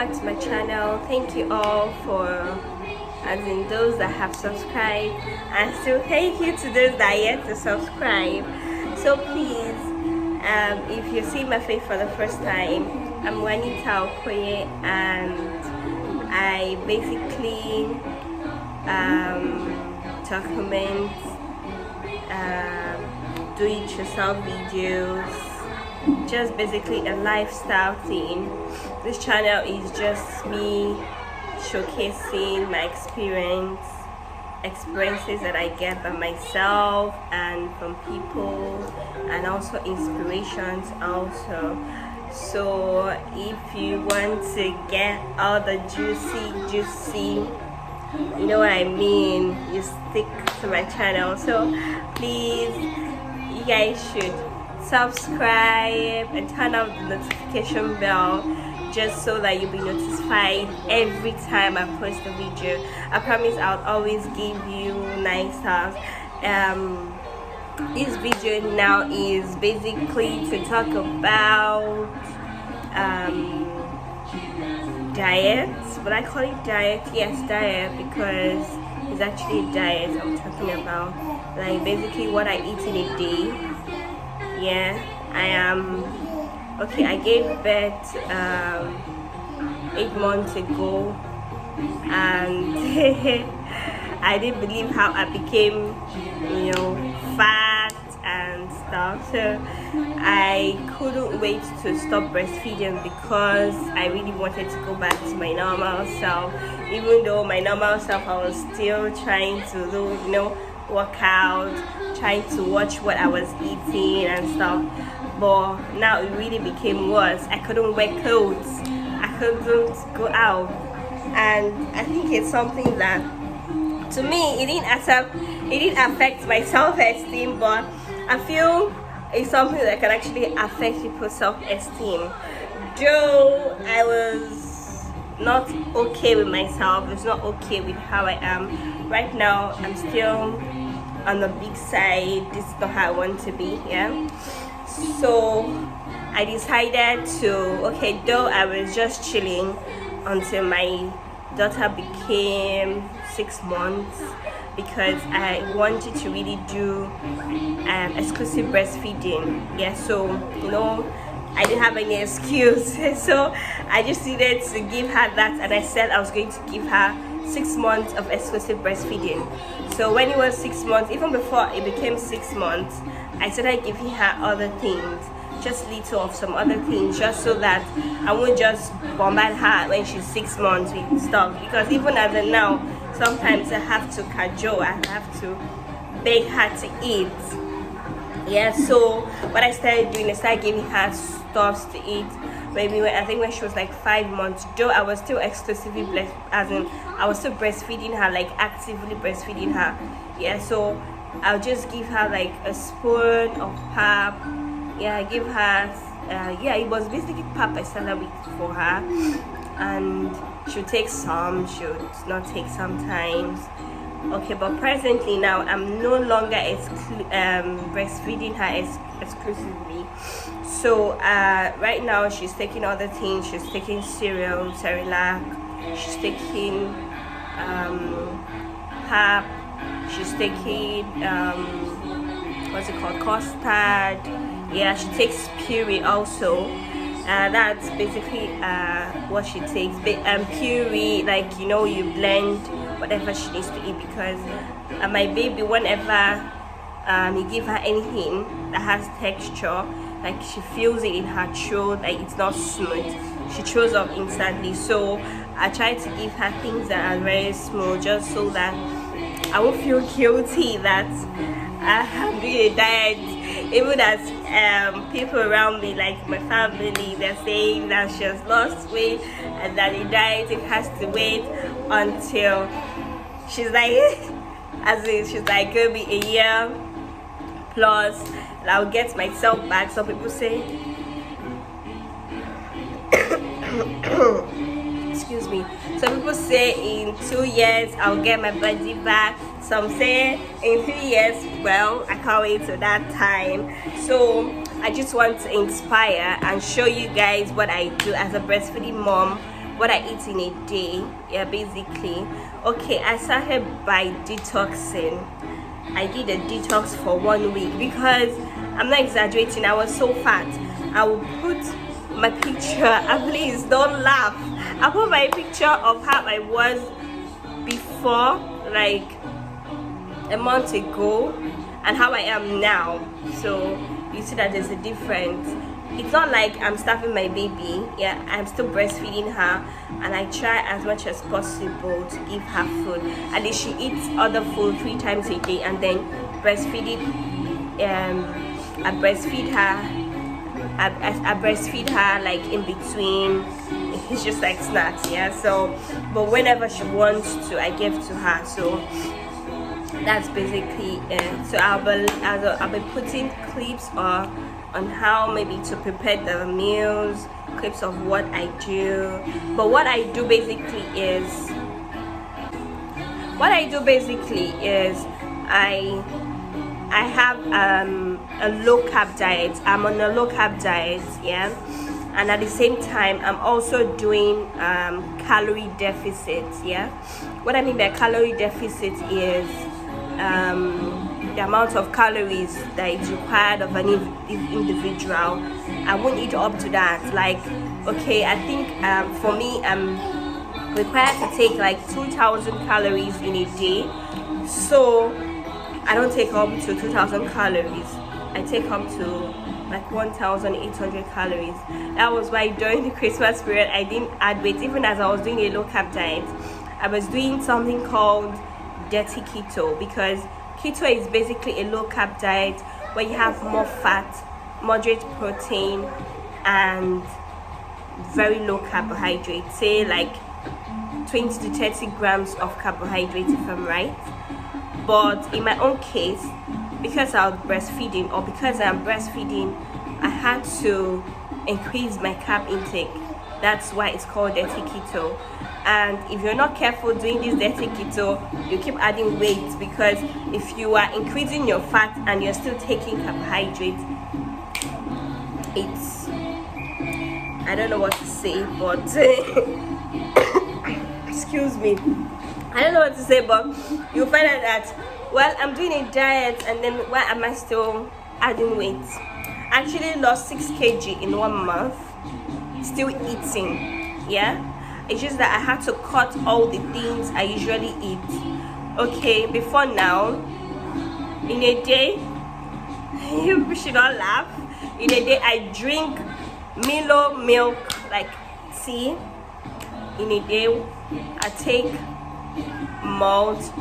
back to my channel. Thank you all for, as in those that have subscribed, and still thank you to those that are yet to subscribe. So please, if you see my face for the first time, I'm Juanita Okoye, and I basically document do it yourself videos, just basically a lifestyle thing. This channel is just me showcasing my experiences that I get by myself and from people, and also inspirations also. So if you want to get all the juicy, you know what I mean, you stick to my channel. So please, you guys should subscribe and turn on the notification bell, just so that you'll be notified every time I post a video. I promise I'll always give you nice stuff. This video now is basically to talk about diet, but I call it diet. Yes, diet, because it's actually a diet I'm talking about. Like basically what I eat in a day. Yeah, I gave birth 8 months ago, and I didn't believe how I became, fat and stuff. So I couldn't wait to stop breastfeeding because I really wanted to go back to my normal self. Even though my normal self, I was still trying to do, work out, trying to watch what I was eating and stuff. But now it really became worse. I couldn't wear clothes, I couldn't go out, and I think it's something that, to me, it didn't affect my self-esteem, but I feel it's something that can actually affect people's self-esteem. Though I was not okay with myself, it's not okay with how I am right now. I'm still on the big side. This is not how I want to be. So I decided to, though I was just chilling until my daughter became 6 months, because I wanted to really do exclusive breastfeeding. So I didn't have any excuse. So I just needed to give her that, and I said I was going to give her 6 months of exclusive breastfeeding. So when it was 6 months, even before it became 6 months, I started giving her other things, just little of some other things, just so that I won't just bombard her when she's 6 months with stuff. Because even as of now, sometimes I have to cajole, I have to beg her to eat. So what I started doing, I started giving her stuffs to eat. Maybe when she was like 5 months, though I was still exclusively I was still breastfeeding her, like actively breastfeeding her. So I'll just give her like a spoon of pap. I give her it was basically pap I started with for her, and she'll take some, she'll not take sometimes. But presently now I'm no longer breastfeeding her exclusively. So right now she's taking other things. She's taking cereal, Cerelac, she's taking pap, she's taking custard. She takes puree also. That's basically what she takes. Puree, like you blend whatever she needs to eat, because my baby, whenever you give her anything that has texture, like she feels it in her throat, like it's not smooth, she throws up instantly. So I try to give her things that are very smooth, just so that I won't feel guilty that I'm doing a diet. Even as people around me, like my family, they're saying that she has lost weight and that the diet has to wait until she's like, she's like gonna be a year plus, and I'll get myself back. Some people say excuse me, some people say in 2 years I'll get my body back. Some say in 3 years. Well, I can't wait till that time. So I just want to inspire and show you guys what I do as a breastfeeding mom what I eat in a day. Yeah, basically. Okay, I started by detoxing. I did a detox for 1 week because I'm not exaggerating, I was so fat. I will put my picture, please don't laugh. I put my picture of how I was before, like a month ago, and how I am now. So you see that there's a difference. It's not like I'm starving my baby. Yeah, I'm still breastfeeding her, and I try as much as possible to give her food. At least she eats other food 3 times a day, and then breastfeed it. I breastfeed her. I breastfeed her like in between. It's just like snacks, yeah. So, but whenever she wants to, I give to her. So that's basically it. So I'll be putting clips on how maybe to prepare the meals, clips of what I do. But what I do basically is I have a low carb diet. I'm on a low carb diet, yeah, and at the same time I'm also doing calorie deficit. Yeah, what I mean by calorie deficit is the amount of calories that is required of an individual. I won't eat up to that. Like, okay, I think for me I'm required to take like 2,000 calories in a day. So I don't take up to 2,000 calories. I take up to like 1,800 calories. That was why during the Christmas period I didn't add weight. Even as I was doing a low carb diet, I was doing something called dirty keto, because keto is basically a low carb diet where you have more fat, moderate protein, and very low carbohydrates. Say like 20 to 30 grams of carbohydrates if I'm right. But in my own case, because I was breastfeeding, or because I'm breastfeeding, I had to increase my carb intake. That's why it's called dirty keto. And if you're not careful doing this dirty keto, you keep adding weight, because if you are increasing your fat and you're still taking carbohydrates, it's, I don't know what to say, but excuse me, I don't know what to say, but you'll find out that, well, I'm doing a diet, and then why am I still adding weight? I actually lost 6 kg in 1 month, still eating, yeah. It's just that I had to cut all the things I usually eat. Okay, before now, in a day, you should not laugh. In a day, I drink Milo milk, like tea. In a day, I take malt,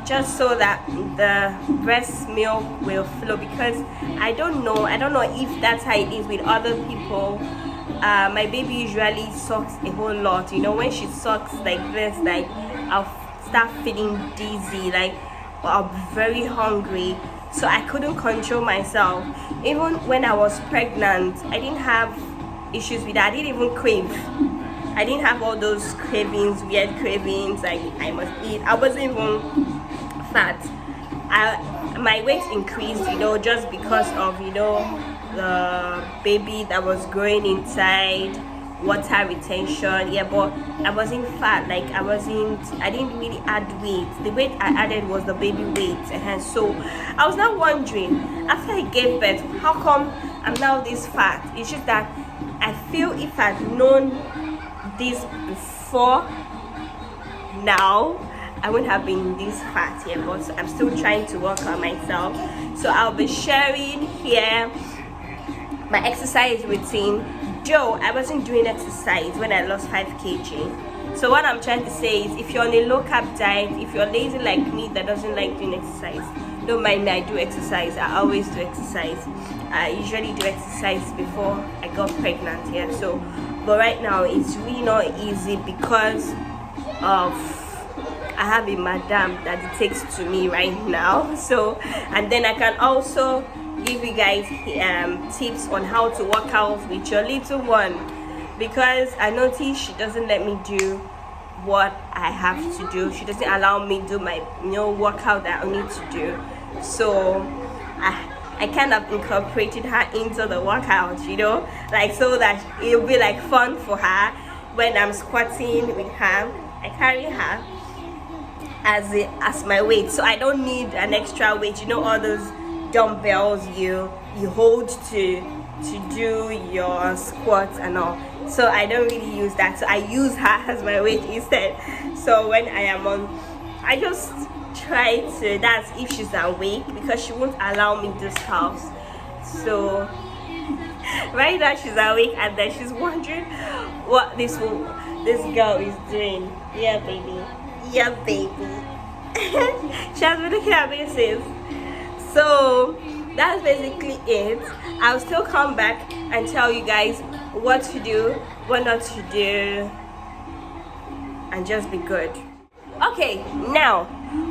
just so that the breast milk will flow, because I don't know if that's how it is with other people. My baby usually sucks a whole lot. When she sucks like this, like I'll start feeling dizzy, like I'll be very hungry. So I couldn't control myself. Even when I was pregnant, I didn't have issues with that. I didn't even crave. I didn't have all those cravings, weird cravings, like I must eat. I wasn't even fat. My weight increased, just because of, the baby that was growing inside, water retention. Yeah, but I wasn't fat. Like I didn't really add weight. The weight I added was the baby weight. And so I was now wondering, after I gave birth, how come I'm now this fat? It's just that I feel if I'd known this before now, I wouldn't have been this fat here. But I'm still trying to work on myself. So I'll be sharing here my exercise routine. Joe, I wasn't doing exercise when I lost 5 kg. So what I'm trying to say is, if you're on a low carb diet, if you're lazy like me that doesn't like doing exercise, don't mind me, I do exercise. I always do exercise. I usually do exercise before I got pregnant, yeah. So, but right now it's really not easy because of I have a madam that it takes to me right now. So, and then I can also give you guys tips on how to work out with your little one, because I notice she doesn't let me do what I have to do. She doesn't allow me to do my workout that I need to do. So I kind of incorporated her into the workout, like so that it'll be like fun for her. when I'm squatting with her, I carry her as my weight, so I don't need an extra weight. You know, all those dumbbells you hold to do your squats and all. So I don't really use that. So I use her as my weight instead. So when I am on, I just try to, that's if she's awake, because she won't allow me this house. So right now she's awake, and then she's wondering what this girl is doing. Yeah, baby. Yeah, baby. She has been looking at me since. So that's basically it. I'll still come back and tell you guys what to do, what not to do, and just be good. Okay, now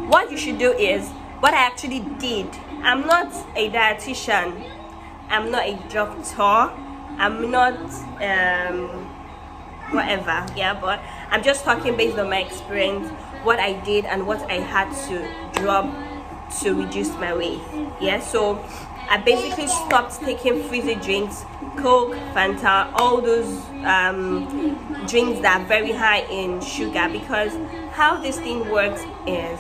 what you should do is what I actually did. I'm not a dietitian, I'm not a doctor, I'm not whatever, yeah, but I'm just talking based on my experience, what I did and what I had to drop to reduce my weight. Yeah, so I basically stopped taking fizzy drinks, Coke, Fanta, all those drinks that are very high in sugar, because how this thing works is,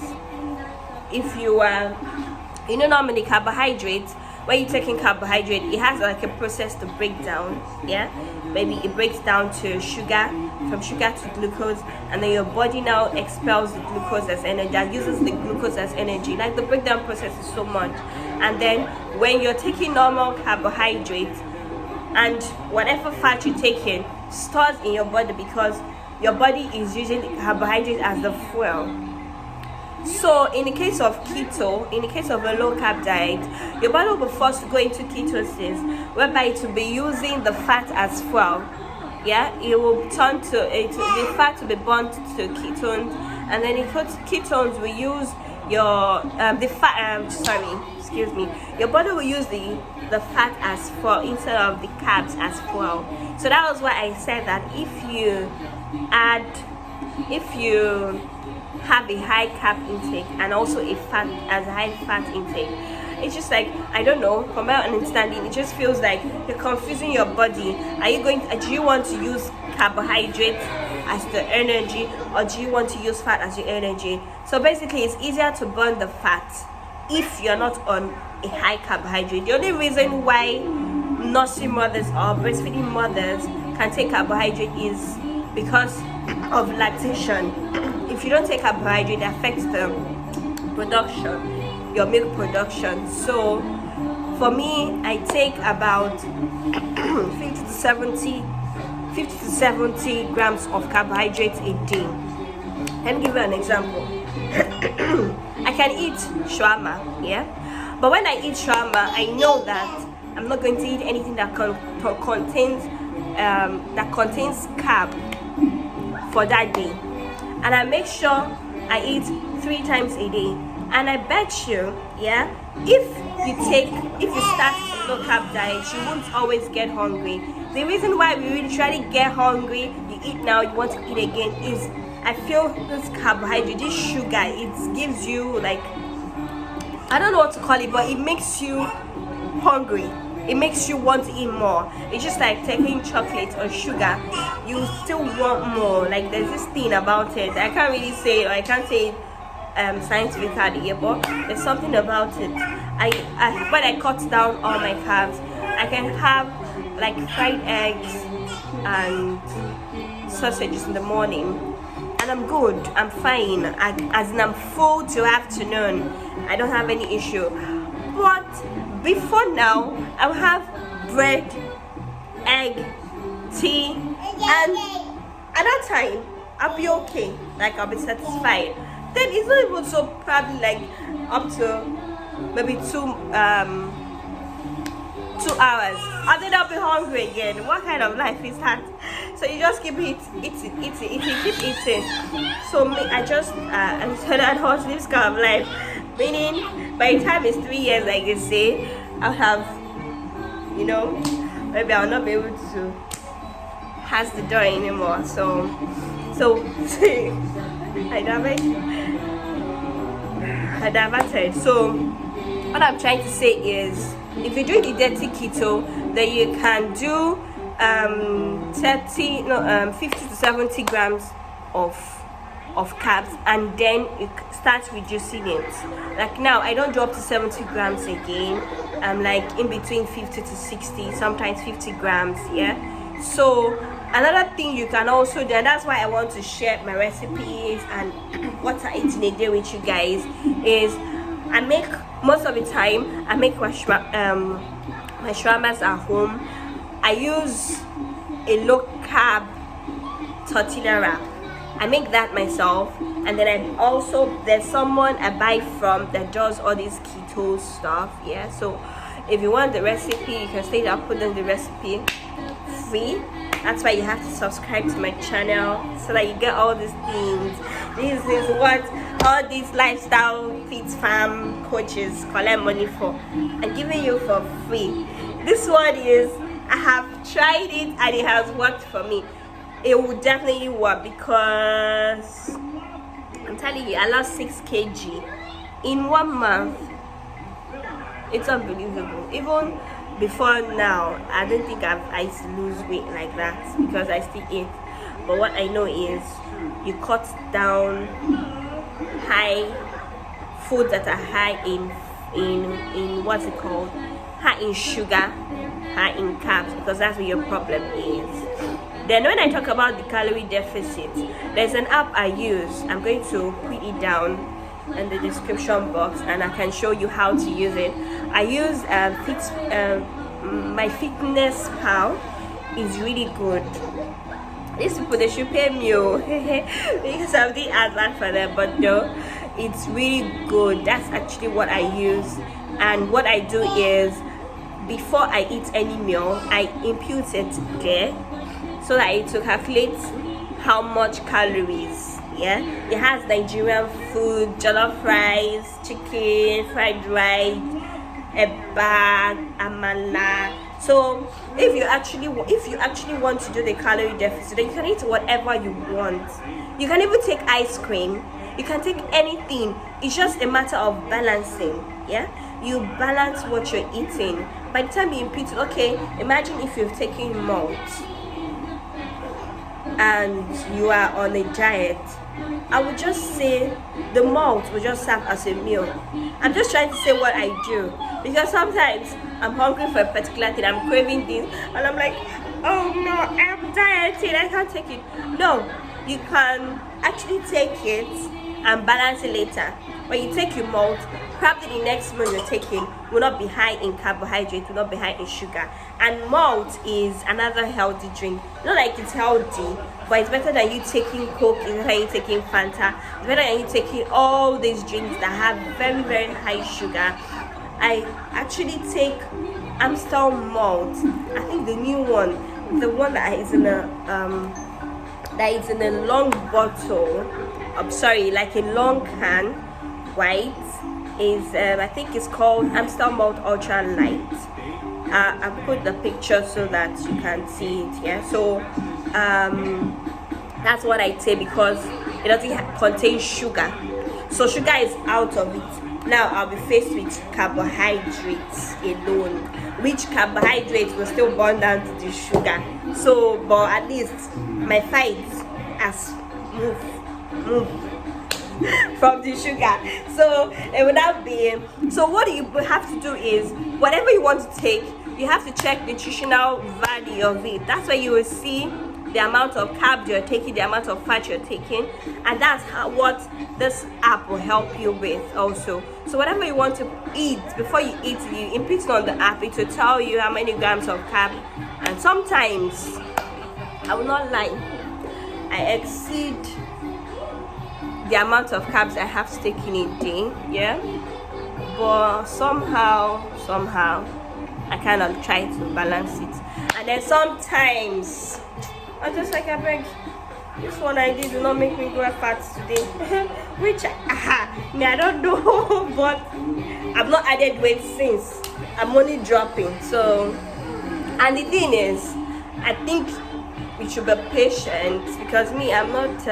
if you normally carbohydrates, when you're taking carbohydrate, it has like a process to break down. Yeah, maybe it breaks down to sugar, from sugar to glucose, and then your body now expels the glucose as energy, that uses the glucose as energy. Like, the breakdown process is so much. And then when you're taking normal carbohydrates, and whatever fat you're taking stores in your body, because your body is using carbohydrate as the fuel. So in the case of keto, in the case of a low carb diet, your body will be forced to go into ketosis, whereby it will be using the fat as fuel. Yeah, it will turn to the fat will be burnt to ketones, and then ketones will use your your body will use the fat as fuel instead of the carbs as fuel. So that was why I said that if you have a high carb intake and also a high fat intake, it's just like, I don't know, from my understanding, it just feels like you're confusing your body. Do you want to use carbohydrate as the energy, or do you want to use fat as your energy? So basically, it's easier to burn the fat if you're not on a high carbohydrate. The only reason why nursing mothers or breastfeeding mothers can take carbohydrate is because of lactation. If you don't take carbohydrate, it affects the production, your milk production. So for me, I take about 50 to 70 grams of carbohydrates a day. Let me give you an example. I can eat shawarma, yeah, but when I eat shawarma, I know that I'm not going to eat anything that contains carb for that day, and I make sure I eat 3 times a day. And I bet you, yeah, if you start a low carb diet, you won't always get hungry. The reason why we literally get hungry, you eat now, you want to eat again, is I feel this carbohydrate, this sugar, it gives you, like, I don't know what to call it, but it makes you hungry. It makes you want to eat more. It's just like taking chocolate or sugar. You still want more. Like, there's this thing about it. I can't really say, or I can't say it scientifically, but there's something about it. When I cut down all my carbs, I can have like fried eggs and sausages in the morning, and I'm good, I'm fine, as in I'm full till afternoon. I don't have any issue. But before now, I'll have bread, egg, tea, and at that time I'll be okay, like I'll be satisfied. Then it's not even so, probably like up to maybe 2 hours, and then I'll be hungry again. What kind of life is that? So you just keep eating. So me, I just I'm so that horse this kind of life, meaning by the time it's 3 years, like you say, I'll have, maybe I'll not be able to pass the door anymore. So I diverted. So what I'm trying to say is, if you're doing the dirty keto, then you can do 50 to 70 grams of carbs, and then you start reducing it. Like now I don't drop to 70 grams again. I'm like in between 50 to 60, sometimes 50 grams. Yeah. So another thing you can also do, and that's why I want to share my recipes and what I eat in a day with you guys, is I make, most of the time I make my shawarmas at home. I use a low carb tortilla wrap. I make that myself, and then there's someone I buy from that does all this keto stuff. Yeah, so if you want the recipe, you can say that I'll put in the recipe free. That's why you have to subscribe to my channel so that you get all these things. This is what all these lifestyle fit fam coaches collect money for. I'm giving you for free. This one is, I have tried it and it has worked for me. It will definitely work because I'm telling you, I lost 6 kg in 1 month. It's unbelievable. Even before now, I don't think I used to lose weight like that because I still eat. But what I know is you cut down high food that are high in what's it called? High in sugar, high in carbs, because that's what your problem is. Then when I talk about the calorie deficit, there's an app I use. I'm going to put it down in the description box and I can show you how to use it. I use MyFitnessPal. Is really good. These people, they should pay me because I'm the advert for them, but no, it's really good. That's actually what I use. And what I do is, before I eat any meal, I impute it there so that it will calculate how much calories. Yeah, it has Nigerian food, jollof rice, chicken, fried rice, eba, amala. So if you actually want to do the calorie deficit, then you can eat whatever you want. You can even take ice cream. You can take anything. It's just a matter of balancing. Yeah, you balance what you're eating. By the time you impute, okay, imagine if you've taken malt and you are on a diet. I would just say the malt will just serve as a meal. I'm just trying to say what I do, because sometimes I'm hungry for a particular thing, I'm craving this, and I'm like, oh no, I'm dieting, I can't take it. No, you can actually take it and balance it later. When you take your malt, probably the next meal you're taking will not be high in carbohydrate, will not be high in sugar. And malt is another healthy drink. Not like it's healthy, but it's better than you taking Coke, it's better than you taking Fanta, it's better than you taking all these drinks that have very, very high sugar. I actually take Amstel malt. I think the new one, the one that is in a long bottle. I'm sorry, like a long can, white, is I think it's called Amstel Malt Ultra Light. I put the picture so that you can see it. Yeah, so that's what I take because it doesn't contain sugar, so sugar is out of it. Now I'll be faced with carbohydrates alone, which carbohydrates will still burn down to the sugar. So, but at least my fight has moved from the sugar. So it would not be. So what you have to do is, whatever you want to take, you have to check nutritional value of it. That's why you will see the amount of carbs you're taking, the amount of fat you're taking, and that's what this app will help you with also. So whatever you want to eat, before you eat, you input it on the app. It will tell you how many grams of carb, and sometimes, I will not lie, I exceed the amount of carbs I have to take in a day. Yeah, but somehow I kind of try to balance it. And then sometimes I'm just like, I beg, this one I did will not make me grow fat today. Which I don't know, but I've not added weight since. I'm only dropping. So, and the thing is, I think we should be patient, because me, I'm not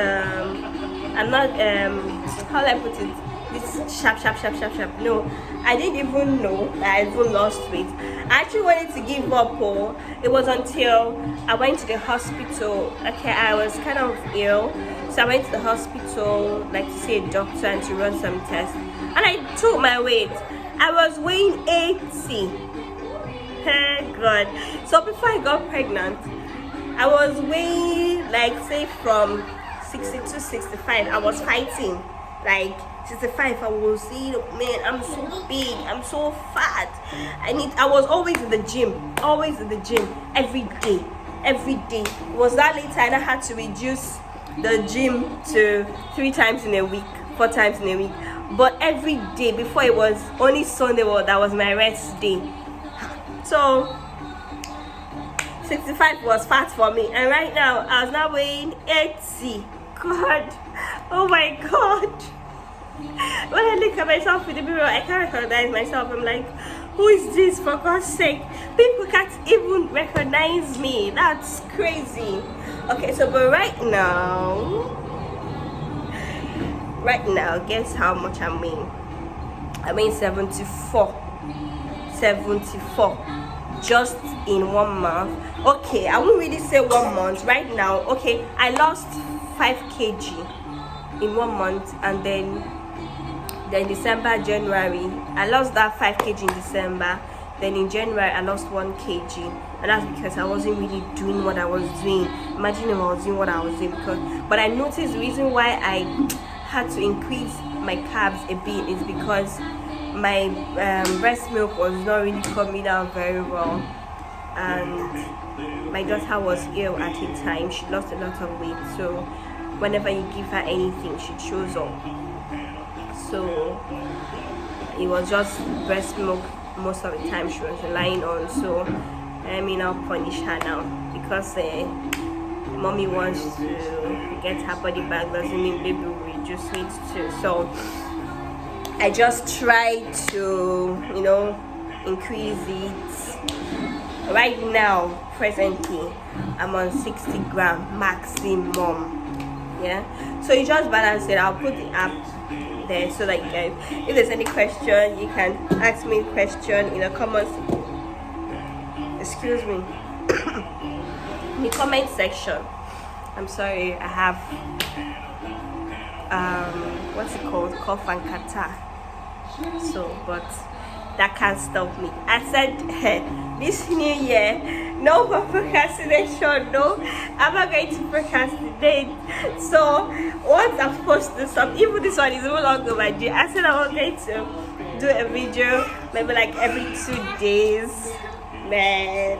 how do I put it? this sharp. No, I didn't even know that I even lost weight. I actually wanted to give up. Oh, it was until I went to the hospital. Okay, I was kind of ill, so I went to the hospital, like to see a doctor and to run some tests. And I took my weight. I was weighing 80. Thank God. So before I got pregnant, I was weighing like say from 62, 65. I was fighting. Like 65, I was saying, man, I'm so big, I'm so fat. I was always in the gym, every day. It was that later and I had to reduce the gym to 3 times in a week, 4 times in a week. But every day, before it was only Sunday, that was my rest day. So 65 was fat for me, and right now I was now weighing 80. God, oh my God. When I look at myself in the mirror, I can't recognize myself. I'm like, who is this, for God's sake? People can't even recognize me. That's crazy. Okay, so but right now, guess how much I'm weighing? I mean 74 just in 1 month. Okay, I won't really say 1 month right now. Okay, I lost 5 kg in 1 month, and then December, January, I lost that 5 kg in December. Then in January, I lost 1 kg, and that's because I wasn't really doing what I was doing. Imagine if I was doing what I was doing. But I noticed the reason why I had to increase my carbs a bit is because my breast milk was not really coming out very well, and my daughter was ill at the time. She lost a lot of weight, so whenever you give her anything, she chews up. So it was just breast milk most of the time she was relying on. So I mean, I'll punish her now because mommy wants to get her body back, doesn't mean baby will reduce weight too. So I just try to, increase it. Right now, presently, I'm on 60 gram maximum. Yeah, so you just balance it. I'll put the app there so that you guys, if there's any question, you can ask me a question in the comments. Excuse me. In the comment section. I'm sorry, I have what's it called, cough and catarrh. So, but that can't stop me. I said this new year, no more procrastination. No, I'm not going to procrastinate. So once I'm supposed to do something, even this one is no longer my day. I said I was going to do a video maybe like every 2 days. Man,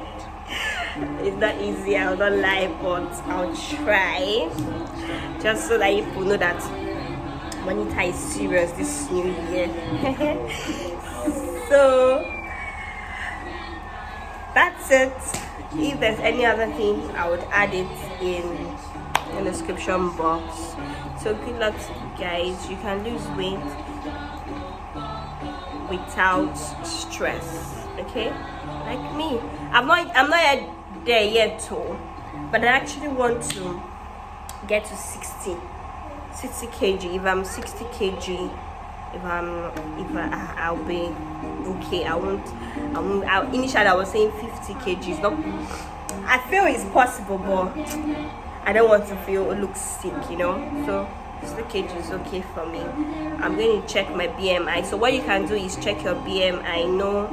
it's not easy, I'll not lie, but I'll try, just so that people know that Monita is serious this new year. So that's it. If there's any other thing, I would add it in the description box. So good luck to you guys. You can lose weight without stress, okay? Like me, I'm not there yet too, but I actually want to get to 60 kg. If I'm 60 kg, I'll be okay. Initially I was saying 50 kg. No, I feel it's possible, but I don't want to look sick, so 60 kg is okay for me. I'm going to check my BMI. So what you can do is check your BMI, know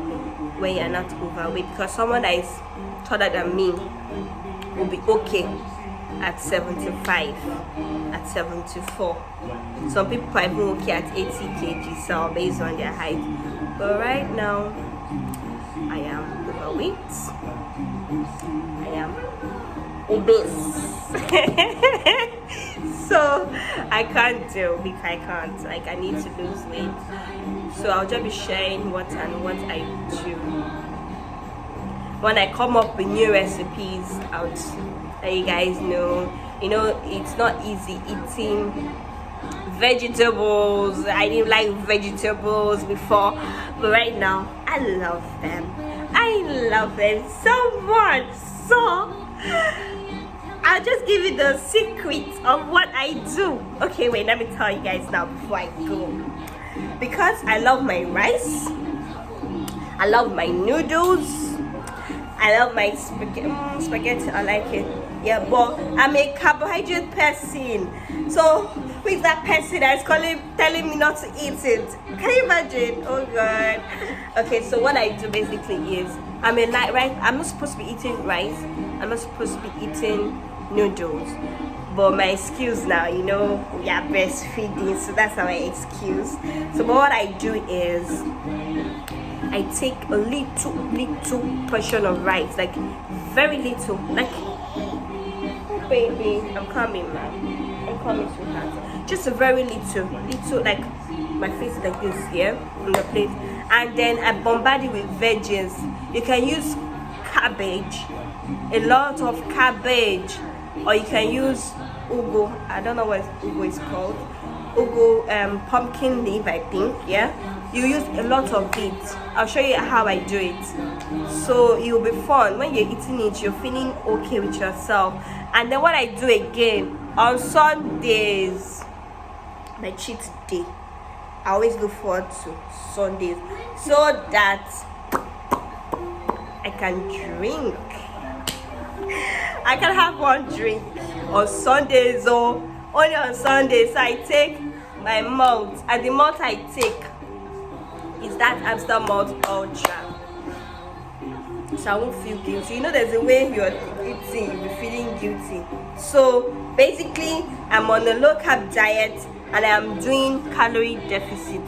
when you're not overweight, because someone that is taller than me will be okay at 75, at 74. Some people are even okay at 80 kg, so based on their height. But right now, I am overweight. I am obese. So I can't do, because I can't. Like, I need to lose weight. So I'll just be sharing what I do. When I come up with new recipes, I'll let you guys know. It's not easy eating vegetables. I didn't like vegetables before, but right now I love them. I love them so much. So I'll just give you the secret of what I do. Okay, wait, let me tell you guys now before I go. Because I love my rice, I love my noodles, I love my spaghetti, I like it. Yeah, but I'm a carbohydrate person. So who is that person that's telling me not to eat it? Can you imagine? Oh god. Okay, so what I do basically is I'm not supposed to be eating rice. I'm not supposed to be eating noodles. But my excuse now, we are breastfeeding, so that's my excuse. So but what I do is I take a little portion of rice, like very little, like baby, I'm coming, man. I'm coming, sweetheart. Just a very little, like my face is like this here on the plate, and then I bombard it with veggies. You can use cabbage, a lot of cabbage, or you can use ugu. I don't know what ugu is called. Ugu, pumpkin leaf, I think. Yeah, you use a lot of it. I'll show you how I do it. So you'll be fun when you're eating it. You're feeling okay with yourself. And then what I do again on Sundays, my cheat day. I always look forward to Sundays so that I can drink. I can have one drink on Sundays or only on Sundays. So I take my malt, and the malt I take is that Amstel Malt Ultra. So I won't feel guilty. There's a way you're eating, you'll be feeling guilty. So basically, I'm on a low carb diet and I'm doing calorie deficit.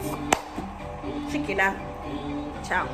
Check it out. Ciao.